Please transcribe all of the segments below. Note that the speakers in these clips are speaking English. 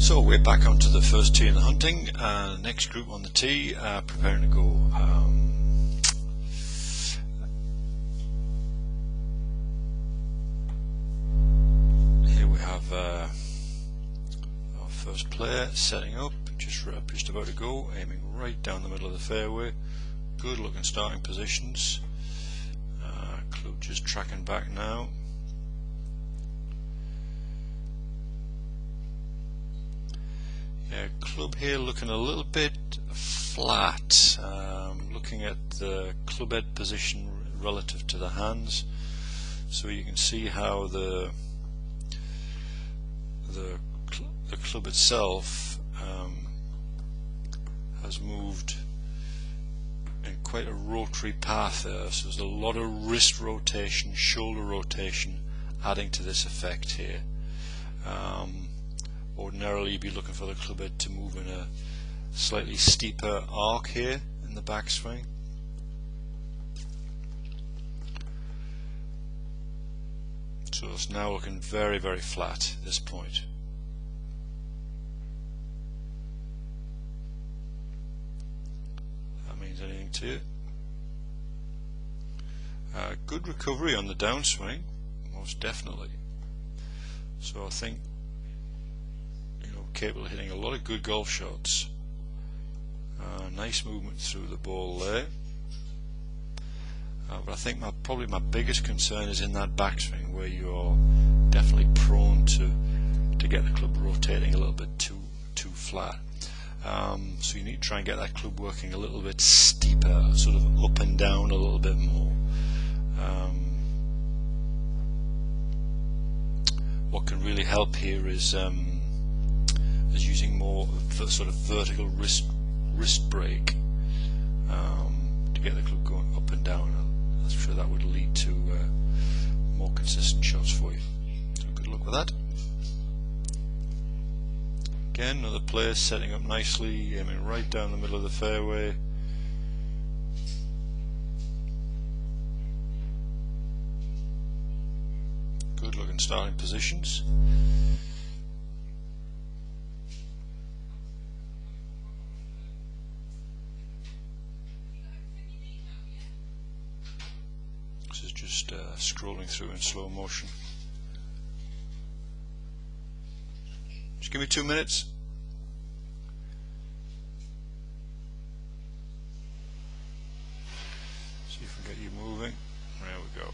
So we're back onto the first tee in the hunting, next group on the tee, preparing to go. Here we have our first player setting up, just about to go, aiming right down the middle of the fairway. Good looking starting positions. Club just tracking back now. Club here looking a little bit flat, looking at the club head position relative to the hands, so you can see how the club itself has moved in quite a rotary path there, so there's a lot of wrist rotation, shoulder rotation adding to this effect here. Ordinarily you'd be looking for the club head to move in a slightly steeper arc here in the backswing. So it's now looking very, very flat at this point. That means anything to you. Good recovery on the downswing, most definitely. So I think capable of hitting a lot of good golf shots. Nice movement through the ball there. But I think probably my biggest concern is in that backswing, where you're definitely prone to get the club rotating a little bit too flat. So you need to try and get that club working a little bit steeper, sort of up and down a little bit more. What can really help here is using more sort of vertical wrist brake to get the club going up and down. I'm sure that would lead to more consistent shots for you. So good luck with that. Again, another player setting up nicely, aiming right down the middle of the fairway. Good looking starting positions. This is just scrolling through in slow motion. Just give me 2 minutes. See if we can get you moving. There we go.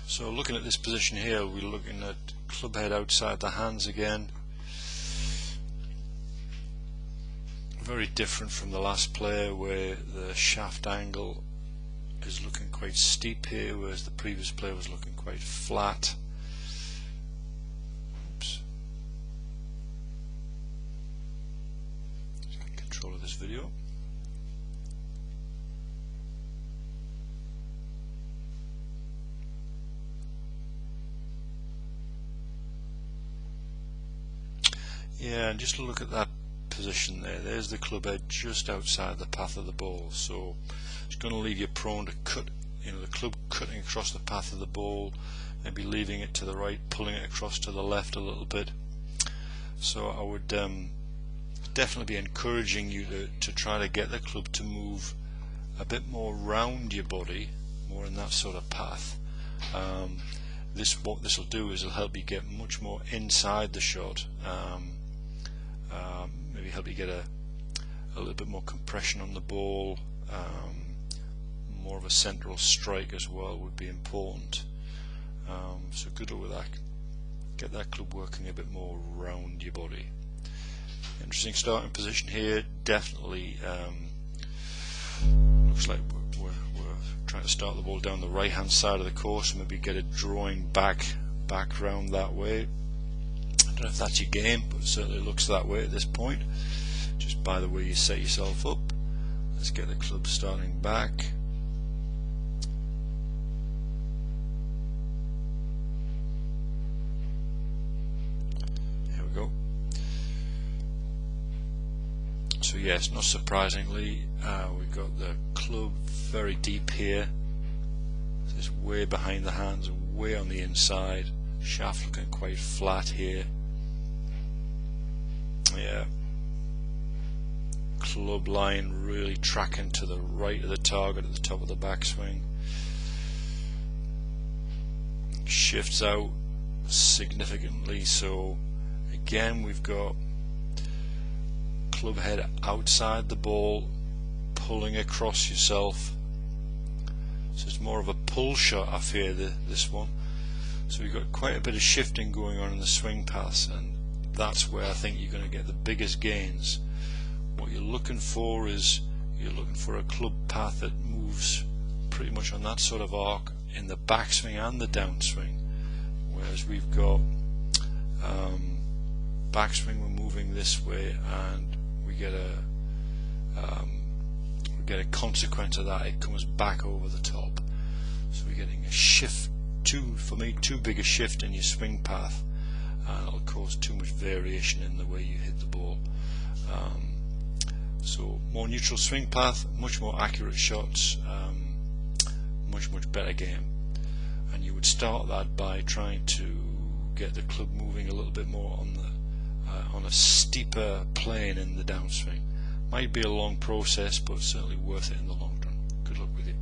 So looking at this position here, we're looking at club head outside the hands again. Very different from the last player, where the shaft angle is looking quite steep here, whereas the previous player was looking quite flat. Oops. Just get control of this video. Yeah, and just look at that position there. There's the club head just outside the path of the ball, so it's going to leave you prone to cut, the club cutting across the path of the ball, maybe leaving it to the right, pulling it across to the left a little bit. So I would definitely be encouraging you to try to get the club to move a bit more round your body, more in that sort of path. What this will do is it'll help you get much more inside the shot. Maybe help you get a little bit more compression on the ball, more of a central strike as well would be important. So good luck with that. Get that club working a bit more around your body. Interesting starting position here. Definitely looks like we're trying to start the ball down the right hand side of the course, maybe get it drawing back round that way. I don't know if that's your game, but it certainly looks that way at this point, just by the way you set yourself up. Let's get the club starting back. Here we go. So yes, not surprisingly, we've got the club very deep here. So it's way behind the hands, way on the inside. Shaft looking quite flat here. Yeah. Club line really tracking to the right of the target at the top of the backswing. Shifts out significantly, so again we've got club head outside the ball, pulling across yourself. So it's more of a pull shot, I fear, this one. So we've got quite a bit of shifting going on in the swing paths, and that's where I think you're going to get the biggest gains. What you're looking for is you're looking for a club path that moves pretty much on that sort of arc in the backswing and the downswing, whereas we've got backswing we're moving this way, and we get a consequence of that. It comes back over the top, so we're getting a shift, for me too big a shift in your swing path, and it'll cause too much variation in the way you hit the ball. So more neutral swing path, much more accurate shots, much better game. And you would start that by trying to get the club moving a little bit more on a steeper plane in the downswing. Might be a long process, but certainly worth it in the long run. Good luck with it.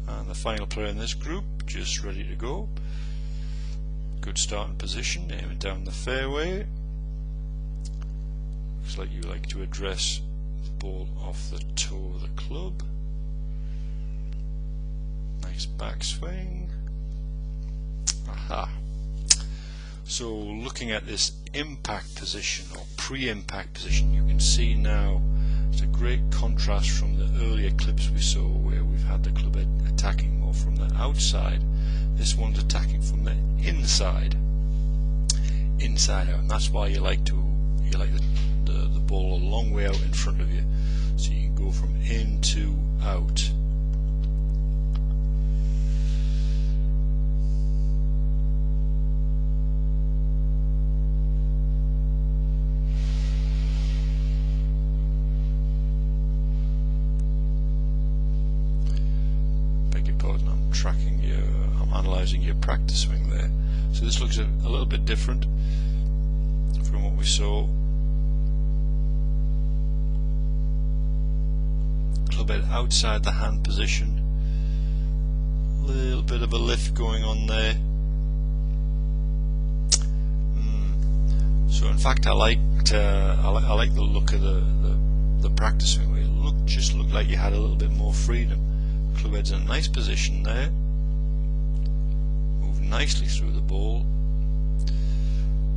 And the final player in this group, just ready to go. Good starting position, aiming down the fairway. Looks like you like to address the ball off the toe of the club. Nice backswing. Aha. So looking at this impact position or pre-impact position, you can see now it's a great contrast from the earlier clips we saw where we've had the club attacking more from the outside. This one's attacking from the inside out, and that's why you like the ball a long way out in front of you, so you can go from in to out. Beg your pardon, I'm analysing your practice swing there. So this looks a little bit different from what we saw. Club head outside the hand position, a little bit of a lift going on there. So in fact I like the look of the practice swing where it just looked like you had a little bit more freedom. Club head's in a nice position there, move nicely through the ball.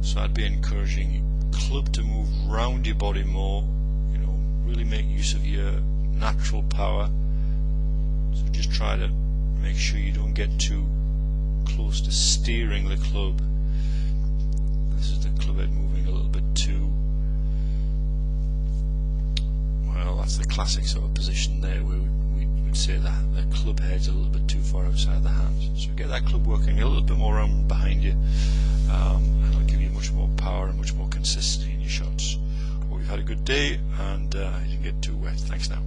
So I'd be encouraging club to move round your body more, really make use of your natural power. So just try to make sure you don't get too close to steering the club. This is the club head moving a little bit too well. That's the classic sort of position there where we would say that the club head's a little bit too far outside the hands. So get that club working a little bit more around behind you, and it'll give you much more power and much more consistency in your shots. Hope you've had a good day and you didn't get too wet. Thanks now.